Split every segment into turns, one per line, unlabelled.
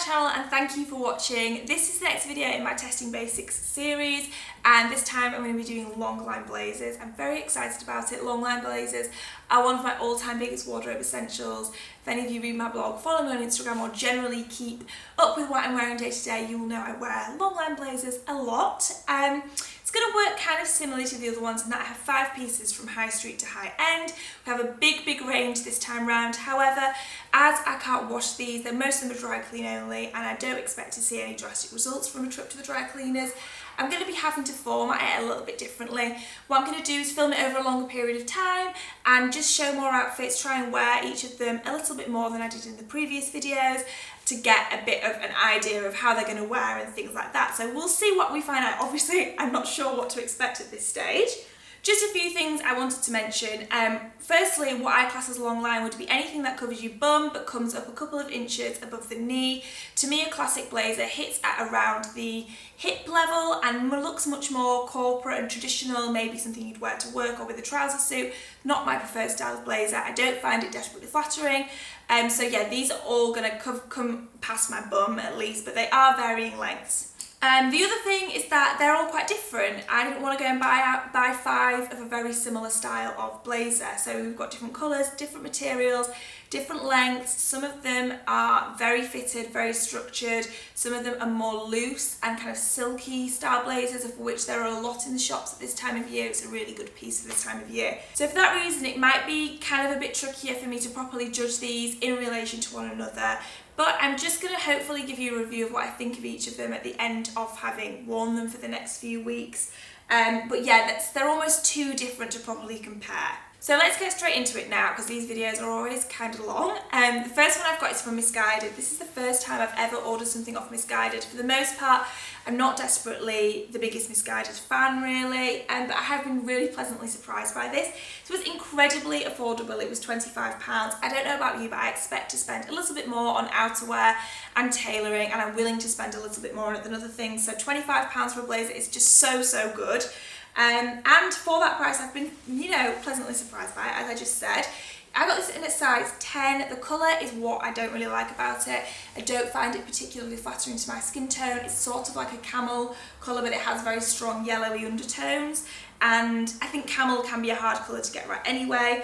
channel and thank you for watching. This is the next video in my Testing Basics series, and this time I'm going to be doing long line blazers. I'm very excited about it. Long line blazers are one of my all-time biggest wardrobe essentials. If any of you read my blog, follow me on Instagram, or generally keep up with what I'm wearing day to day, you will know I wear long line blazers a lot. It's going to work kind of similarly to the other ones in that I have 5 pieces from high street to high end. We have a big range this time round. However, as I can't wash these, then most of them are dry clean only, and I don't expect to see any drastic results from a trip to the dry cleaners. I'm going to be having to format it a little bit differently. What I'm going to do is film it over a longer period of time and just show more outfits, try and wear each of them a little bit more than I did in the previous videos to get a bit of an idea of how they're going to wear and things like that. So we'll see what we find out. Obviously, I'm not sure what to expect at this stage. Just a few things I wanted to mention. Firstly, what I class as long line would be anything that covers your bum but comes up a couple of inches above the knee. To me, a classic blazer hits at around the hip level and looks much more corporate and traditional, maybe something you'd wear to work or with a trouser suit. Not my preferred style of blazer. I don't find it desperately flattering. So yeah, these are all going to come past my bum at least, but they are varying lengths. The other thing is that they're all quite different. I didn't want to go and buy 5 of a very similar style of blazer. So we've got different colours, different materials, different lengths. Some of them are very fitted, very structured. Some of them are more loose and kind of silky style blazers, of which there are a lot in the shops at this time of year. It's a really good piece for this time of year. So for that reason, it might be kind of a bit trickier for me to properly judge these in relation to one another. But I'm just going to hopefully give you a review of what I think of each of them at the end of having worn them for the next few weeks. But yeah, they're almost too different to properly compare. So let's get straight into it now, because these videos are always kind of long. The first one I've got is from Misguided. This is the first time I've ever ordered something off Misguided. For the most part, I'm not desperately the biggest Misguided fan really, but I have been really pleasantly surprised by this. It was incredibly affordable. It was £25. I don't know about you, but I expect to spend a little bit more on outerwear and tailoring, and I'm willing to spend a little bit more on it than other things. So £25 for a blazer is just so good. And for that price, I've been, pleasantly surprised by it, as I just said. I got this in a size 10. The colour is what I don't really like about it. I don't find it particularly flattering to my skin tone. It's sort of like a camel colour, but it has very strong yellowy undertones. And I think camel can be a hard colour to get right anyway.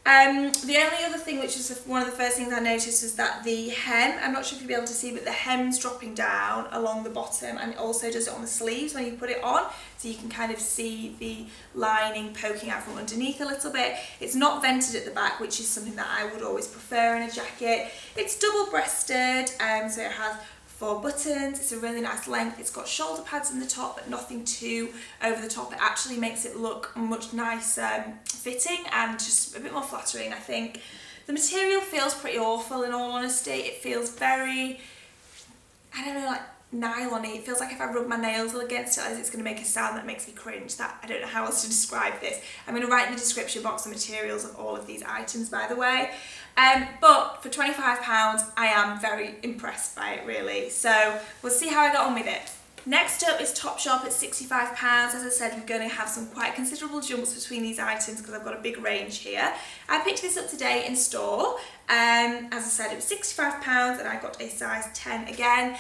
The only other thing, which was one of the first things I noticed, was that the hem, I'm not sure if you'll be able to see, but the hem's dropping down along the bottom, and it also does it on the sleeves when you put it on, so you can kind of see the lining poking out from underneath a little bit. It's not vented at the back, which is something that I would always prefer in a jacket. It's double-breasted, so it has 4 buttons. It's a really nice length. It's got shoulder pads in the top, but nothing too over the top. It actually makes it look much nicer fitting and just a bit more flattering, I think. The material feels pretty awful, in all honesty. It feels very, I don't know, like nylon-y. It feels like if I rub my nails against it, it's going to make a sound that makes me cringe. I don't know how else to describe this. I'm going to write in the description box the materials of all of these items, by the way. But for £25, I am very impressed by it, really. So we'll see how I got on with it. Next up is Topshop at £65. As I said, we're going to have some quite considerable jumps between these items because I've got a big range here. I picked this up today in store. As I said, it was £65 and I got a size 10 again.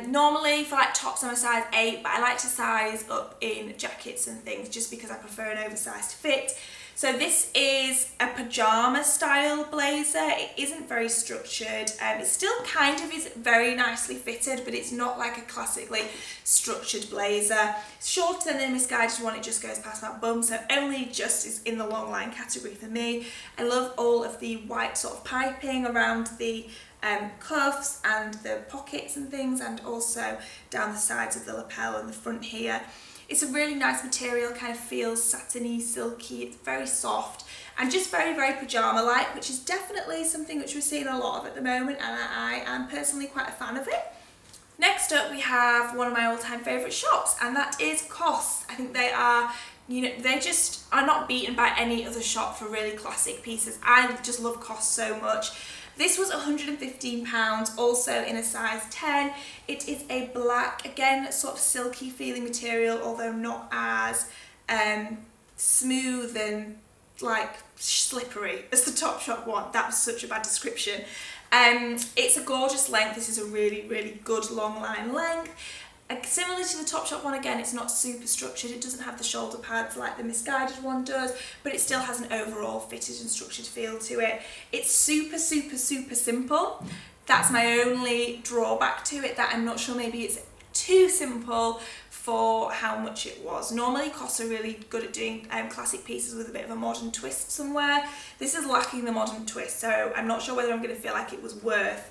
Normally for like tops I'm a size 8, but I like to size up in jackets and things just because I prefer an oversized fit. So this is a pyjama style blazer. It isn't very structured. It still kind of is very nicely fitted, but it's not like a classically structured blazer. It's shorter than the Misguided one, it just goes past my bum, so only just is in the long line category for me. I love all of the white sort of piping around the cuffs and the pockets and things, and also down the sides of the lapel and the front here. It's a really nice material, kind of feels satiny, silky. It's very soft and just very pyjama-like, which is definitely something which we're seeing a lot of at the moment, and I am personally quite a fan of it. Next up, we have one of my all-time favourite shops, and that is COS. I think they are, they just are not beaten by any other shop for really classic pieces. I just love COS so much. This was £115, also in a size 10. It is a black, again, sort of silky feeling material, although not as smooth and like slippery as the Topshop one. That was such a bad description. It's a gorgeous length. This is a really, really good long line length. Similar to the Topshop one, again, it's not super structured. It doesn't have the shoulder pads like the Misguided one does, but it still has an overall fitted and structured feel to it. It's super, super, super simple. That's my only drawback to it, that I'm not sure maybe it's too simple for how much it was. Normally COS are really good at doing classic pieces with a bit of a modern twist somewhere. This is lacking the modern twist, so I'm not sure whether I'm going to feel like it was worth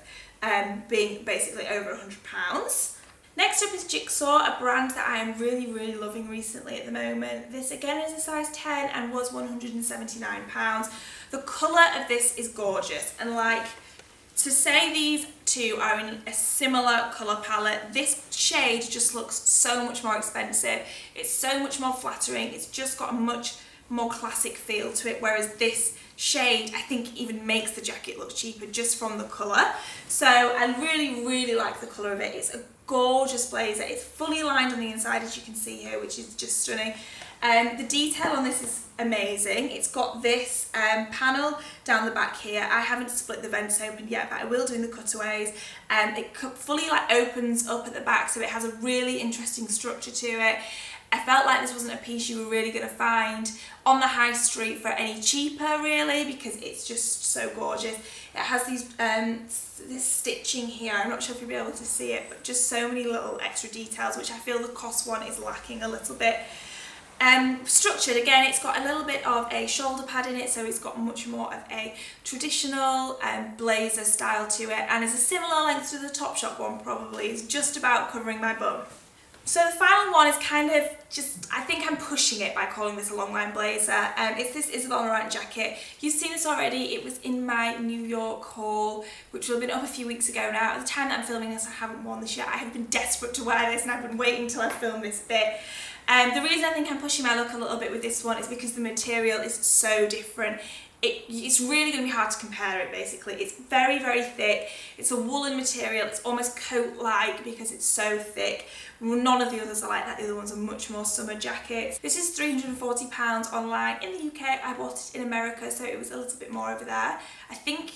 being basically over £100. Next up is Jigsaw, a brand that I am really, really loving recently at the moment. This again is a size 10 and was £179. The colour of this is gorgeous, and like, to say these two are in a similar colour palette, this shade just looks so much more expensive. It's so much more flattering. It's just got a much more classic feel to it, whereas this shade I think even makes the jacket look cheaper just from the colour. So I really, really like the colour of it. It's a gorgeous blazer. It's fully lined on the inside, as you can see here, which is just stunning. The detail on this is amazing. It's got this panel down the back here. I haven't split the vents open yet, but I will do in the cutaways. It fully like opens up at the back, so it has a really interesting structure to it. I felt like this wasn't a piece you were really going to find on the high street for any cheaper, really, because it's just so gorgeous. It has these this stitching here. I'm not sure if you'll be able to see it, but just so many little extra details, which I feel the COS one is lacking a little bit. Structured, again, it's got a little bit of a shoulder pad in it, so it's got much more of a traditional blazer style to it, and is a similar length to the Topshop one probably. It's just about covering my bum. So the final one is kind of just, I think I'm pushing it by calling this a long line blazer. It's this Isabel Marant jacket. You've seen this already. It was in my New York haul, which will have been up a few weeks ago now. At the time that I'm filming this, I haven't worn this yet. I have been desperate to wear this, and I've been waiting until I film this bit. The reason I think I'm pushing my look a little bit with this one is because the material is so different. It's really going to be hard to compare it, basically. It's very, very thick. It's a woolen material. It's almost coat-like because it's so thick. None of the others are like that. The other ones are much more summer jackets. This is £340 online. In the UK, I bought it in America, so it was a little bit more over there. I think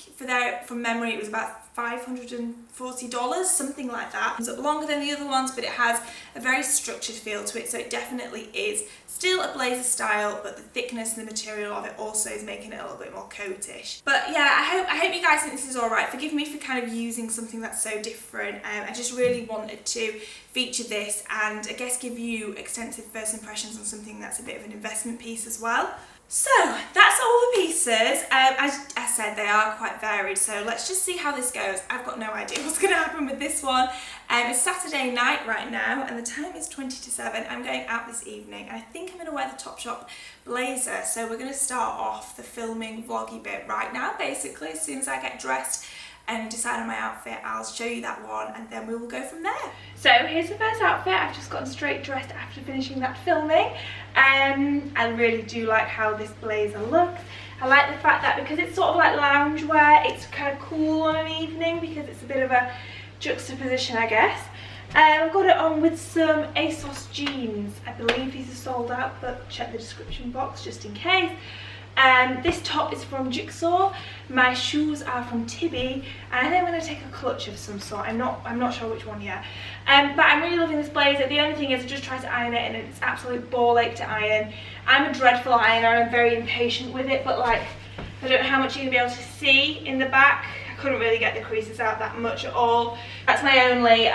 from memory, it was about $540, something like that. It's longer than the other ones, but it has a very structured feel to it, so it definitely is still a blazer style, but the thickness and the material of it also is making it a little bit more coatish. But yeah, I hope you guys think this is alright. Forgive me for kind of using something that's so different. I just really wanted to feature this and I guess give you extensive first impressions on something that's a bit of an investment piece as well. So that's all the pieces. As I said, they are quite varied, so let's just see how this goes. I've got no idea what's going to happen with this one. It's Saturday night right now and the time is 20 to 7. I'm going out this evening and I think I'm going to wear the Topshop blazer. So we're going to start off the filming vloggy bit right now, basically. As soon as I get dressed and decide on my outfit, I'll show you that one and then we will go from there. So here's the first outfit. I've just gotten straight dressed after finishing that filming. I really do like how this blazer looks. I like the fact that because it's sort of like loungewear, it's kind of cool on an evening because it's a bit of a juxtaposition, I guess. I've got it on with some ASOS jeans. I believe these are sold out, but check the description box just in case. This top is from Jigsaw. My shoes are from Tibi, and I think I'm going to take a clutch of some sort. I'm not sure which one yet. But I'm really loving this blazer. The only thing is I just tried to iron it and it's absolute ball ache to iron. I'm a dreadful ironer and I'm very impatient with it, but like, I don't know how much you're going to be able to see in the back. I couldn't really get the creases out that much at all. That's my only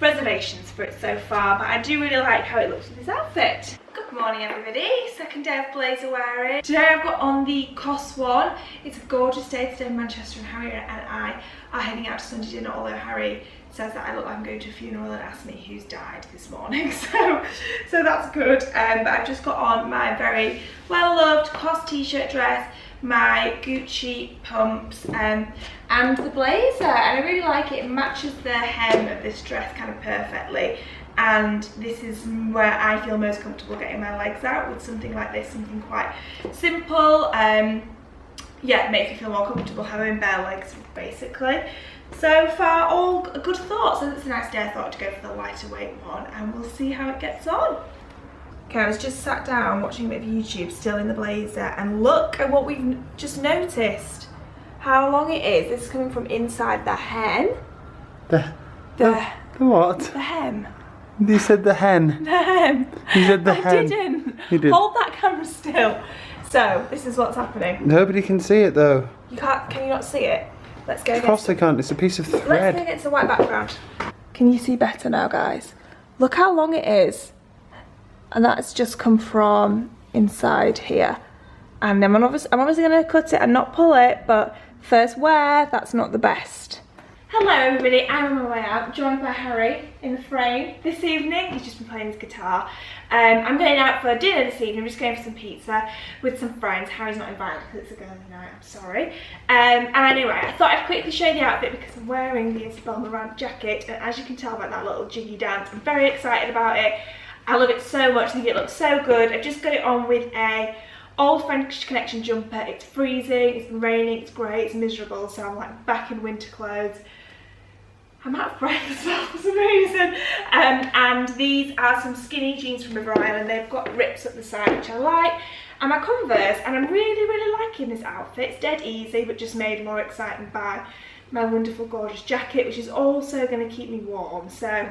reservations for it so far, but I do really like how it looks with this outfit. Good morning everybody, second day of blazer wearing. Today I've got on the COS one. It's a gorgeous day today in Manchester and Harry and I are heading out to Sunday dinner, although Harry says that I look like I'm going to a funeral and asked me who's died this morning, so that's good. But I've just got on my very well loved COS T-shirt dress, my Gucci pumps and the blazer, and I really like it. It matches the hem of this dress kind of perfectly, and this is where I feel most comfortable getting my legs out with something like this, something quite simple. Yeah, make me feel more comfortable having bare legs basically. So far all good thoughts. So it's a nice day. I thought to go for the lighter weight one and we'll see how it gets on. Okay, I was just sat down watching a bit of YouTube, still in the blazer, and look at what we've just noticed. how long it is. This is coming from inside the hen.
The what?
The hem.
You said the hen.
The hem.
You said the hen.
I didn't.
You did.
Hold that camera still. So, this is what's happening.
Nobody can see it though.
You can't, can you not see it? Let's go
Of course they can't, it's a piece of
Let's
thread.
go against the white background. Can you see better now, guys? Look how long it is. And that's just come from inside here. And I'm obviously going to cut it and not pull it, but first wear, that's not the best. Hello everybody, I'm on my way out, joined by Harry in the frame this evening. He's just been playing his guitar. I'm going out for dinner this evening. I'm just going for some pizza with some friends. Harry's not invited because it's a girly night, I'm sorry. And anyway, I thought I'd quickly show you the outfit because I'm wearing the Isabel Marant jacket, and as you can tell by that little jiggy dance, I'm very excited about it. I love it so much, I think it looks so good. I've just got it on with a old French Connection jumper. It's freezing, it's been raining, it's grey, it's miserable, so I'm like back in winter clothes. I'm out of breath as well for some reason. And these are some skinny jeans from River Island. They've got rips up the side, which I like. And my Converse, and I'm really liking this outfit. It's dead easy, but just made more exciting by my wonderful, gorgeous jacket, which is also going to keep me warm. So,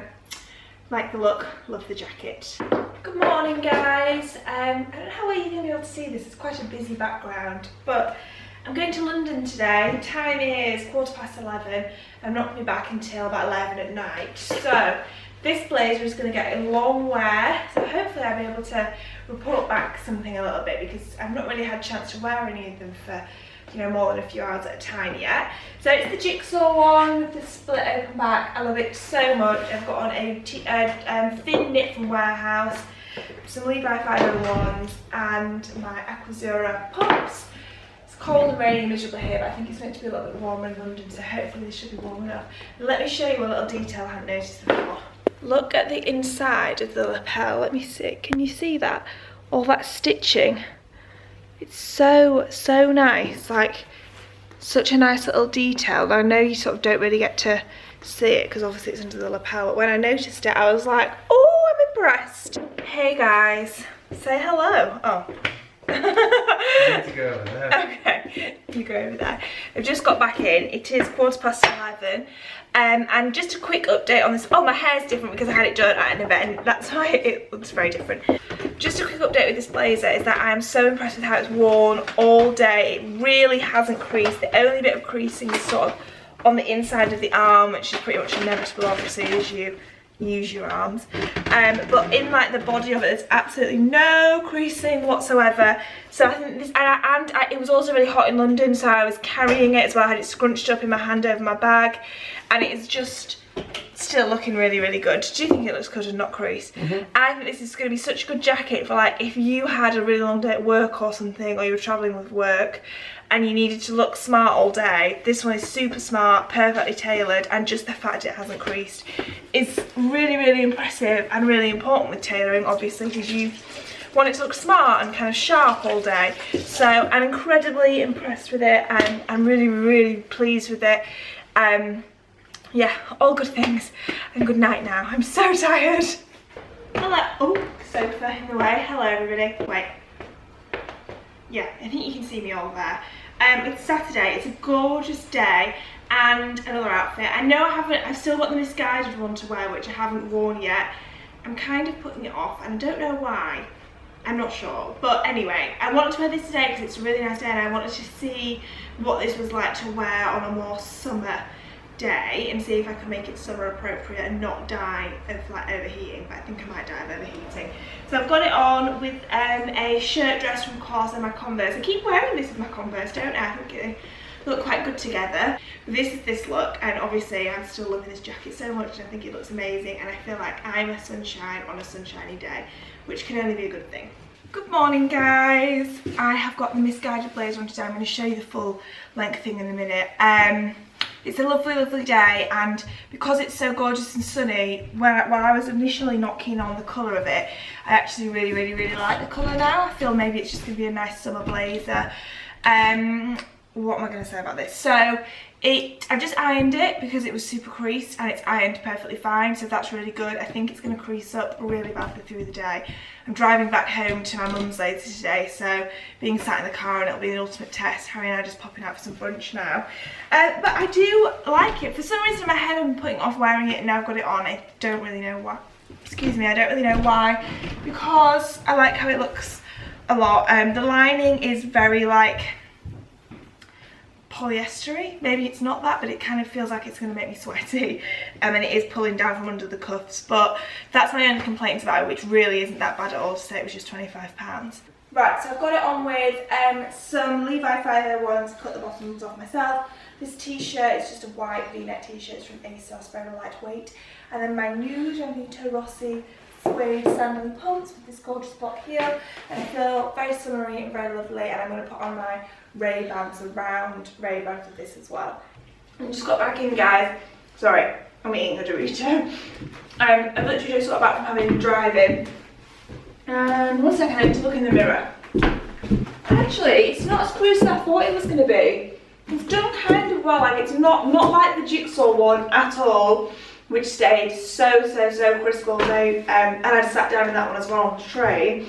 like the look, love the jacket. Good morning, guys. I don't know how well you're going to be able to see this. It's quite a busy background, but I'm going to London today. The time is 11:15. I'm not going to be back until about 11 at night. So this blazer is going to get a long wear. So hopefully I'll be able to report back something a little bit because I've not really had a chance to wear any of them for, you know, more than a few hours at a time yet. So it's the Jigsaw one with the split open back. I love it so much. I've got on a thin knit from Warehouse, some Levi 501s and my Aquazzura pumps. Cold and rainy and miserable here, but I think it's meant to be a little bit warmer in London, so hopefully this should be warm enough. Let me show you a little detail I hadn't noticed before. Look at the inside of the lapel. Let me see. Can you see that? All that stitching. It's so nice. Like, such a nice little detail. I know you sort of don't really get to see it because obviously it's under the lapel, but when I noticed it, I was like, oh, I'm impressed. Hey guys, say hello. Oh.
You need to go over there.
Okay, you go over there. I've just got back in. It is 11:15. And just a quick update on this. Oh, my hair's different because I had it done at an event. That's why it looks very different. Just a quick update with this blazer is that I am so impressed with how it's worn all day. It really hasn't creased. The only bit of creasing is sort of on the inside of the arm, which is pretty much inevitable, obviously, as you use your arms, but in like the body of it, there's absolutely no creasing whatsoever. So I think this, and it was also really hot in London, so I was carrying it as well. I had it scrunched up in my hand over my bag, and it is just still looking really good. Do you think it looks good and not crease? I think this is going to be such a good jacket for like if you had a really long day at work or something, or you were travelling with work and you needed to look smart all day. This one is super smart, perfectly tailored, and just the fact it hasn't creased is really impressive and really important with tailoring, obviously, because you want it to look smart and kind of sharp all day. So I'm incredibly impressed with it, and I'm really pleased with it. Yeah, all good things, and good night now. I'm so tired. Hello. Oh, sofa in the way. Hello everybody. Wait. Yeah, I think you can see me all there. It's Saturday, it's a gorgeous day, and another outfit. I know I've still got the Misguided one to wear, which I haven't worn yet. I'm kind of putting it off, and I don't know why. I'm not sure. But anyway, I wanted to wear this today because it's a really nice day, and I wanted to see what this was like to wear on a more summer day and see if I could make it summer appropriate and not die of like overheating, but I think I might die of overheating. So I've got it on with a shirt dress from COS and my Converse. I keep wearing this with my Converse, don't I? I think they look quite good together. But this is this look, and obviously I'm still loving this jacket so much, and I think it looks amazing, and I feel like I'm a sunshine on a sunshiny day, which can only be a good thing. Good morning guys. I have got the Misguided blazer on today. I'm going to show you the full length thing in a minute. It's a lovely day, and because it's so gorgeous and sunny, while I was initially not keen on the colour of it, I actually really like the colour now. I feel maybe it's just going to be a nice summer blazer. What am I going to say about this? So I just ironed it because it was super creased, and it's ironed perfectly fine, so that's really good. I think it's going to crease up really badly through the day. I'm driving back home to my mum's later today, so being sat in the car and it'll be an ultimate test. Harry and I are just popping out for some brunch now. But I do like it. For some reason in my head I'm putting off wearing it and now I've got it on. I don't really know why. Excuse me, I don't really know why. Because I like how it looks a lot. The lining is very like polyester-y. Maybe it's not that, but it kind of feels like it's going to make me sweaty, and it is pulling down from under the cuffs. But that's my only complaint about it, which really isn't that bad at all, to say it was just £25. Right, so I've got it on with some Levi 501s, cut the bottoms off myself. This t-shirt is just a white v-neck t-shirt, it's from ASOS, very lightweight. And then my new Gianvito Rossi suede sandal pumps with this gorgeous block heel, and I feel very summery and very lovely. And I'm going to put on my Ray-Bans, a round Ray-Bans with this as well. I just got back in, guys. Sorry, I'm eating a Dorito. I've literally just got back from having driving. And one second, I need to look in the mirror. Actually, it's not as creased as I thought it was going to be. It's done kind of well. Like, it's not like the Jigsaw one at all, which stayed so crisp all day. And I sat down in that one as well on the train.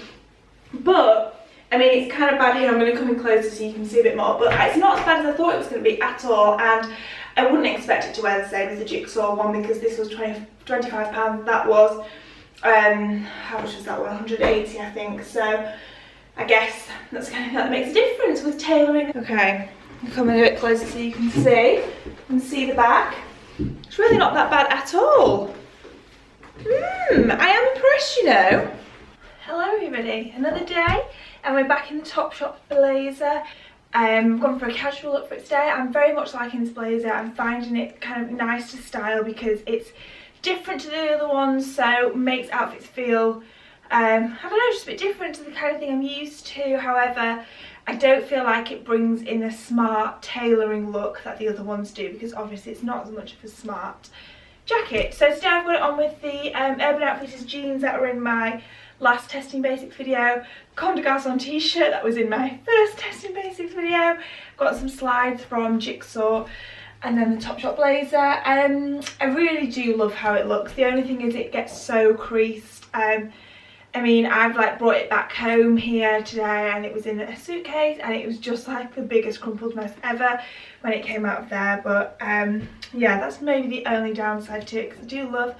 But I mean, it's kind of bad here. I'm going to come in closer so you can see a bit more. But it's not as bad as I thought it was going to be at all. And I wouldn't expect it to wear the same as the Jigsaw one, because this was £25. That was, how much was that one? 180, I think. So I guess that makes a difference with tailoring. Okay, I'm coming a bit closer so you can see the back. It's really not that bad at all. I am impressed, you know. Hello everybody, another day. And we're back in the Topshop blazer. I've gone for a casual look for it today. I'm very much liking this blazer. I'm finding it kind of nice to style because it's different to the other ones, so makes outfits feel, I don't know, just a bit different to the kind of thing I'm used to. However, I don't feel like it brings in the smart tailoring look that the other ones do, because obviously it's not as much of a smart jacket. So today I've got it on with the Urban Outfitters jeans that were in my last testing basics video, Comme Garcon T-shirt that was in my first testing basics video, got some slides from Jigsaw, and then the Topshop blazer. I really do love how it looks. The only thing is it gets so creased. I mean, I've like brought it back home here today and it was in a suitcase and it was just like the biggest crumpled mess ever when it came out of there. But yeah, that's maybe the only downside to it, because I do love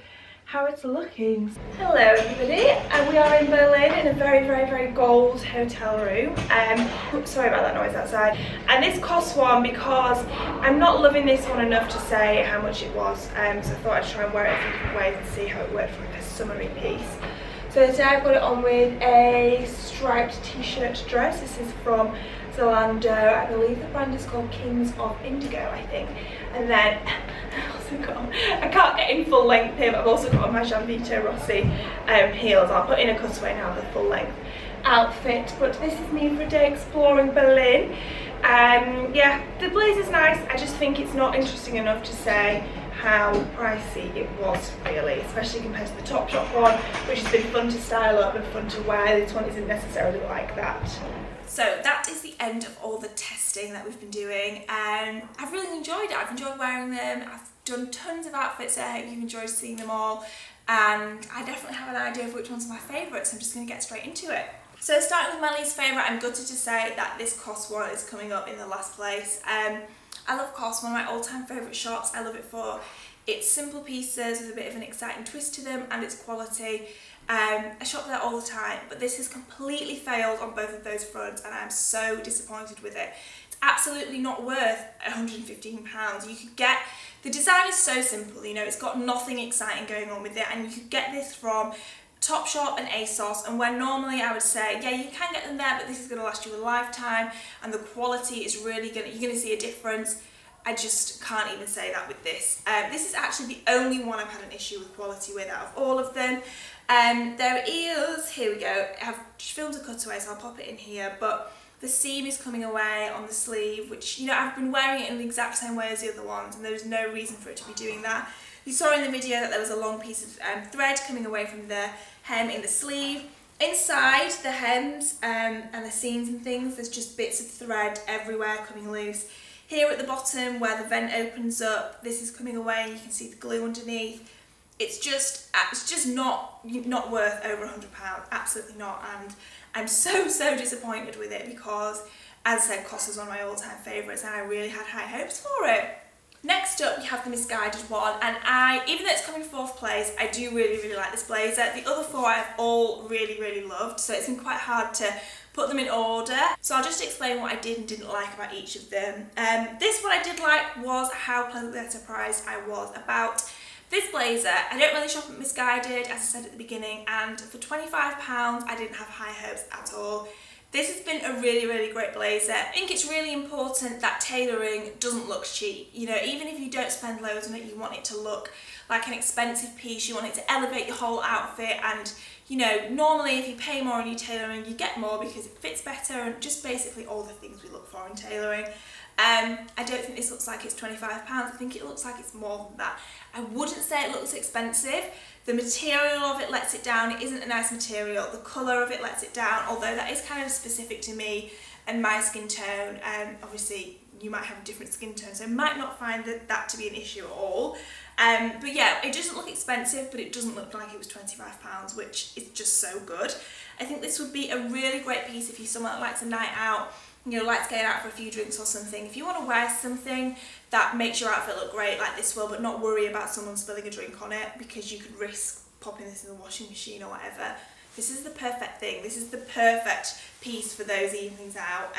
how it's looking. Hello everybody, and we are in Berlin in a very gold hotel room. Sorry about that noise outside. And this cost one because I'm not loving this one enough to say how much it was, so I thought I'd try and wear it a few different ways and see how it worked for like a summery piece. So today I've got it on with a striped t-shirt dress. This is from Zalando. I believe the brand is called Kings of Indigo, I think. And then I also got on, I can't get in full length here, but I've also got on my Gianvito Rossi heels. I'll put in a cutaway now, the full length outfit. But this is me for a day exploring Berlin. Yeah, the blazer's nice. I just think it's not interesting enough to say how pricey it was, really, especially compared to the Topshop one, which has been fun to style up and fun to wear. This one isn't necessarily like that. So that is the end of all the testing that we've been doing, and I've really enjoyed it. I've enjoyed wearing them. I've done tons of outfits, so I hope you've enjoyed seeing them all, and I definitely have an idea of which ones are my favourites. I'm just going to get straight into it. So starting with my least favourite, I'm gutted to say that this COS one is coming up in the last place. I love COS, one of my all-time favourite shops. I love it for its simple pieces with a bit of an exciting twist to them and its quality. I shop there all the time, but this has completely failed on both of those fronts and I'm so disappointed with it. It's absolutely not worth £115. You could get, the design is so simple, you know, it's got nothing exciting going on with it, and you could get this from Topshop and ASOS, and where normally I would say, yeah, you can get them there, but this is going to last you a lifetime and the quality is really you're going to see a difference. I just can't even say that with this. This is actually the only one I've had an issue with quality with out of all of them. There is, here we go, I've filmed a cutaway so I'll pop it in here, but the seam is coming away on the sleeve, which, you know, I've been wearing it in the exact same way as the other ones and there's no reason for it to be doing that. You saw in the video that there was a long piece of thread coming away from the hem in the sleeve. Inside the hems and the seams and things, there's just bits of thread everywhere coming loose. Here at the bottom where the vent opens up, this is coming away, you can see the glue underneath. It's just not worth over £100, absolutely not, and I'm so disappointed with it because, as I said, COS was one of my all-time favourites and I really had high hopes for it. Next up we have the Misguided one, and even though it's coming 4th place, I do really like this blazer. The other 4 I've all really loved, so it's been quite hard to put them in order. So I'll just explain what I did and didn't like about each of them. This one I did like was how pleasantly surprised I was about this blazer. I don't really shop at Misguided, as I said at the beginning, and for £25 I didn't have high hopes at all. This has been a really great blazer. I think it's really important that tailoring doesn't look cheap. You know, even if you don't spend loads on it, you want it to look like an expensive piece, you want it to elevate your whole outfit, and you know, normally if you pay more on your tailoring, you get more because it fits better and just basically all the things we look for in tailoring. I don't think this looks like it's £25, I think it looks like it's more than that. I wouldn't say it looks expensive. The material of it lets it down, it isn't a nice material. The colour of it lets it down, although that is kind of specific to me and my skin tone. Obviously you might have a different skin tone, so I might not find that to be an issue at all. But yeah, it doesn't look expensive, but it doesn't look like it was £25, which is just so good. I think this would be a really great piece if you're someone that likes a night out, you know, likes going out for a few drinks or something. If you want to wear something that makes your outfit look great like this will, but not worry about someone spilling a drink on it because you could risk popping this in the washing machine or whatever, this is the perfect thing. This is the perfect piece for those evenings out.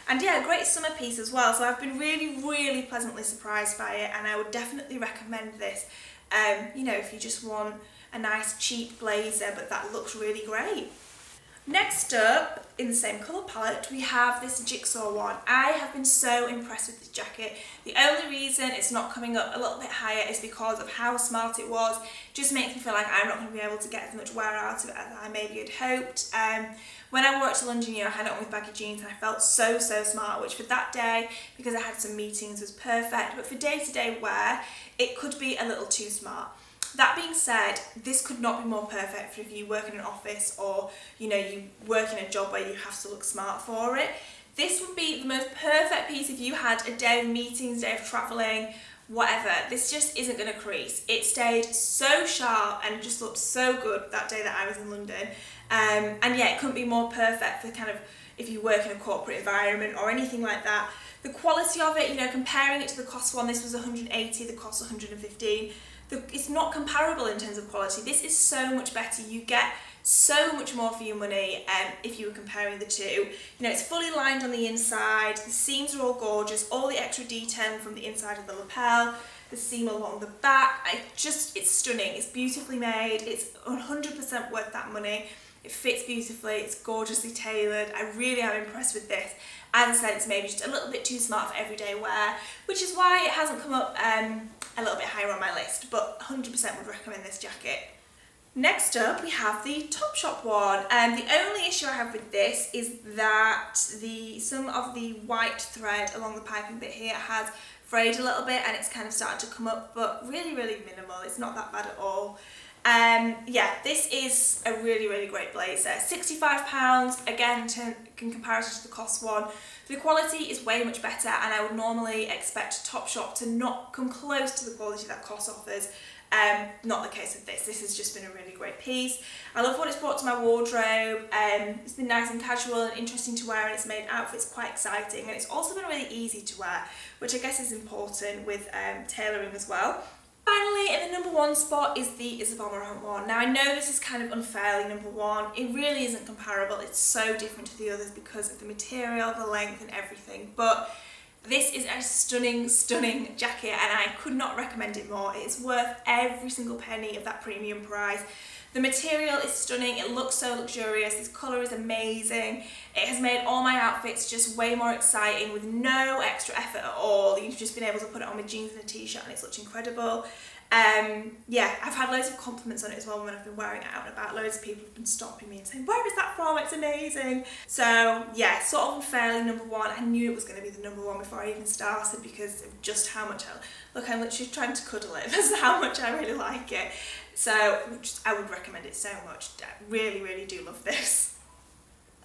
And yeah, a great summer piece as well. So I've been really pleasantly surprised by it, and I would definitely recommend this. You know, if you just want a nice cheap blazer but that looks really great. Next up, in the same colour palette, we have this Jigsaw one. I have been so impressed with this jacket. The only reason it's not coming up a little bit higher is because of how smart it was. It just makes me feel like I'm not going to be able to get as much wear out of it as I maybe had hoped. When I wore it to London, you know, I had it on with baggy jeans and I felt so smart, which for that day, because I had some meetings, was perfect. But for day-to-day wear, it could be a little too smart. That being said, this could not be more perfect for if you work in an office or, you know, you work in a job where you have to look smart for it. This would be the most perfect piece if you had a day of meetings, day of travelling, whatever. This just isn't going to crease. It stayed so sharp and just looked so good that day that I was in London. And yeah, it couldn't be more perfect for kind of if you work in a corporate environment or anything like that. The quality of it, you know, comparing it to the COS one, this was 180, the COS 115. It's not comparable in terms of quality. This is so much better. You get so much more for your money if you were comparing the two. You know, it's fully lined on the inside, the seams are all gorgeous, all the extra detailing from the inside of the lapel, the seam along the back, it's stunning, it's beautifully made, it's 100% worth that money. It fits beautifully, it's gorgeously tailored. I really am impressed with this. As I said, it's maybe just a little bit too smart for everyday wear, which is why it hasn't come up a little bit higher on my list, but 100% would recommend this jacket. Next up, we have the Topshop one. The only issue I have with this is that some of the white thread along the piping bit here has frayed a little bit and it's kind of started to come up, but really minimal. It's not that bad at all. Yeah, this is a really great blazer. £65, again, in comparison to the COS one. The quality is way much better, and I would normally expect Topshop to not come close to the quality that COS offers. Not the case with this. This has just been a really great piece. I love what it's brought to my wardrobe. It's been nice and casual and interesting to wear, and it's made outfits quite exciting, and it's also been really easy to wear, which I guess is important with tailoring as well. Finally, in the number one spot is the Isabel Marant one. Now I know this is kind of unfairly number one. It really isn't comparable. It's so different to the others because of the material, the length and everything. But this is a stunning jacket, and I could not recommend it more. It is worth every single penny of that premium price. The material is stunning, it looks so luxurious, this colour is amazing. It has made all my outfits just way more exciting with no extra effort at all. You've just been able to put it on with jeans and a t-shirt and it's looked incredible. Yeah, I've had loads of compliments on it as well when I've been wearing it out and about. Loads of people have been stopping me and saying, where is that from? It's amazing. So yeah, sort of unfairly number one. I knew it was going to be the number one before I even started because of just how much look, I'm literally trying to cuddle it. That's how much I really like it. So I would recommend it so much. I really do love this.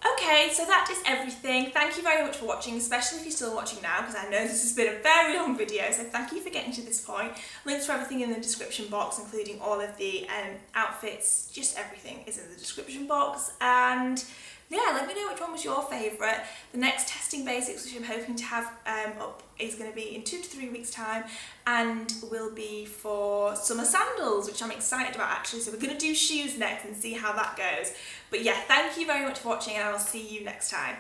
Okay, so that is everything. Thank you very much for watching, especially if you're still watching now, because I know this has been a very long video, so thank you for getting to this point. Links for everything in the description box, including all of the outfits, just everything is in the description box. And yeah, let me know which one was your favourite. The next testing basics, which I'm hoping to have up, is going to be in 2 to 3 weeks time, and will be for summer sandals, which I'm excited about actually. So we're going to do shoes next and see how that goes. But yeah, thank you very much for watching, and I will see you next time.